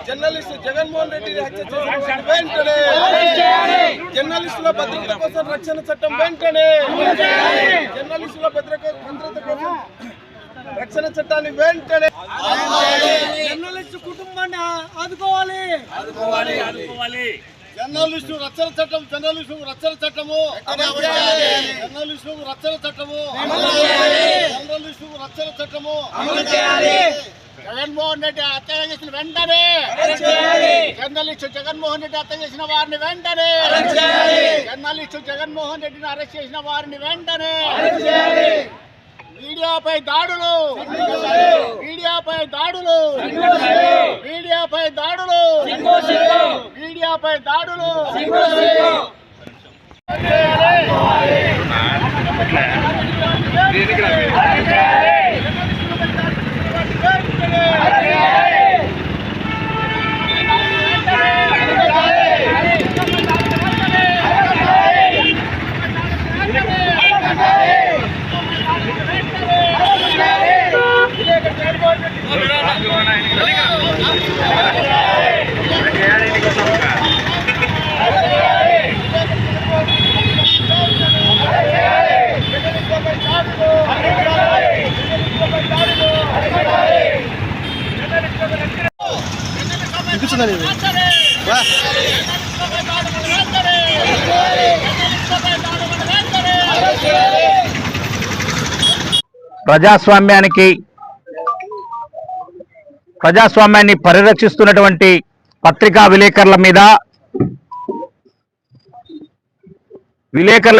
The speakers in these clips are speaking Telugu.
జర్నలిస్ట్ జగన్మోహన్ రెడ్డిని హత్య చేసిన వెంటనే జర్నలిస్టుల భద్రత కోసం రక్షణ చట్టం వెంటనే జర్నలిస్టుల భద్రత కోసం రక్షణ చట్టాన్ని వెంటనే జర్నలిస్టు కుటుంబాన్ని ఆదుకోవాలి. జర్నలిస్టు రక్షణ చట్టం జర్నలిస్టు రక్షణ చట్టము జర్నలిస్టు రక్షణ చట్టము జర్నలిస్టు రక్షణ చట్టము జగన్మోహన్ రెడ్డి హత్య చేసిన వెంటనే జర్నలిస్టు జగన్మోహన్ రెడ్డి హత్య చేసిన వారిని వెంటనే జర్నలిస్టు జగన్మోహన్ రెడ్డిని అరెస్ట్ చేసిన వారిని వెంటనే మీడియాపై దాడులు మీడియాపై దాడులు మీడియాపై దాడులు మీడియాపై దాడులు ప్రజాస్వామ్యాన్ని పరిరక్షిస్తున్నటువంటి పత్రికా విలేకరుల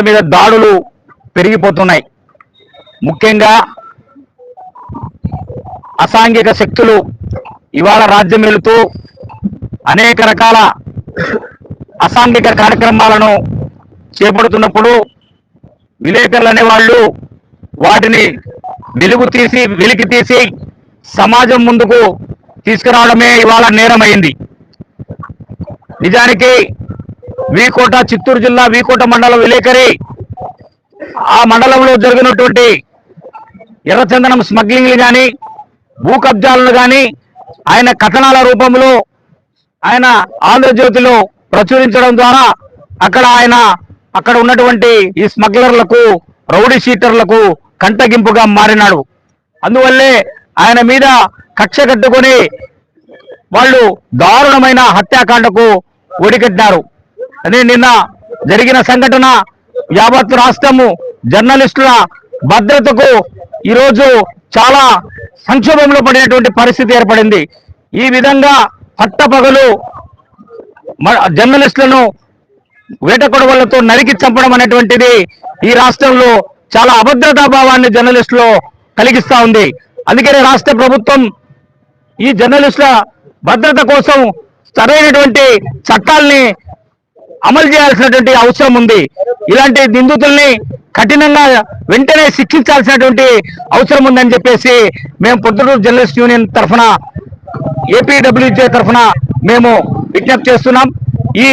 మీద దాడులు పెరిగిపోతున్నాయి. ముఖ్యంగా అసాంఘిక శక్తులు ఇవాళ రాజ్యమేలుతూ అనేక రకాల అసాంఘిక కార్యక్రమాలను చేపడుతున్నప్పుడు విలేకరులు అనేవాళ్ళు వాటిని వెలికి తీసి సమాజం ముందుకు తీసుకురావడమే ఇవాళ నేరమైంది. నిజానికి వీకోట చిత్తూరు జిల్లా వీకోట మండలం విలేకరి ఆ మండలంలో జరిగినటువంటి ఎర్రచందనం స్మగ్లింగ్లు కానీ భూ కబ్జాలను కానీ ఆయన కథనాల రూపంలో ఆయన ఆంధ్రజ్యోతిలో ప్రచురించడం ద్వారా అక్కడ ఉన్నటువంటి ఈ స్మగ్లర్లకు రౌడీ షీటర్లకు కంటగింపుగా మారినాడు. అందువల్లే ఆయన మీద కక్ష కట్టుకొని వాళ్ళు దారుణమైన హత్యాకాండకు ఒడిగట్టారు. అదే నిన్న జరిగిన సంఘటన యావత్ రాష్ట్రము జర్నలిస్టుల భద్రతకు ఈరోజు చాలా సంక్షోభంలో పడినటువంటి పరిస్థితి ఏర్పడింది. ఈ విధంగా పట్టపగలు జర్నలిస్టులను వేటకొడవలతో నరికి చంపడం అనేటువంటిది ఈ రాష్ట్రంలో చాలా అభద్రతా భావాన్ని జర్నలిస్టులో కలిగిస్తా ఉంది. అందుకనే రాష్ట్ర ప్రభుత్వం ఈ జర్నలిస్టుల భద్రత కోసం సరైనటువంటి చట్టాల్ని అమలు చేయాల్సినటువంటి అవసరం ఉంది. ఇలాంటి నిందితుల్ని కఠినంగా వెంటనే శిక్షించాల్సినటువంటి అవసరం ఉందని చెప్పేసి మేము పొద్దుటూరు జర్నలిస్ట్ యూనియన్ తరఫున ఏపీడబ్ల్యూజే తరఫున మేము విజ్ఞప్తి చేస్తున్నాం. ఈ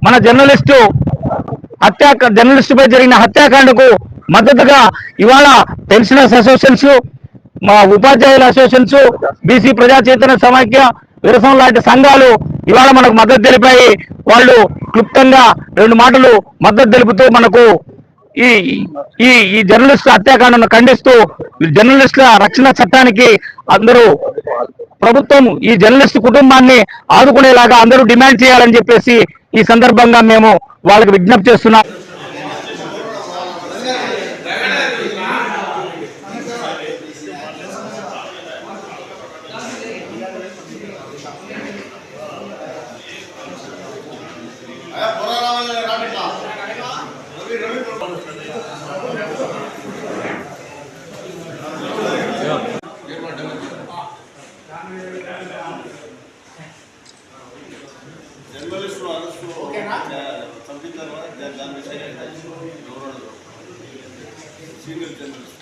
మన జర్నలిస్టుపై జరిగిన హత్యాకాండకు మద్దతుగా ఇవాళ పెన్షనర్స్ అసోసియేషన్స్, మా ఉపాధ్యాయుల అసోసియేషన్స్, బీసీ ప్రజా చైతన్య సమాఖ్య, విరసం లాంటి సంఘాలు ఇవాళ మనకు మద్దతు తెలిపాయి. వాళ్ళు క్లుప్తంగా 2 మాటలు మద్దతు తెలుపుతూ మనకు ఈ జర్నలిస్టు హత్యాకాండను ఖండిస్తూ జర్నలిస్టుల రక్షణ చట్టానికి అందరూ ప్రభుత్వం ఈ జర్నలిస్టు కుటుంబాన్ని ఆదుకునేలాగా అందరూ డిమాండ్ చేయాలని చెప్పేసి ఈ సందర్భంగా మేము వాళ్ళకి విజ్ఞప్తి చేస్తున్నాం. జర్నలిస్టులు అరెస్టు చంపిన తర్వాత దాని విషయం సీనియర్ జర్నలిస్ట్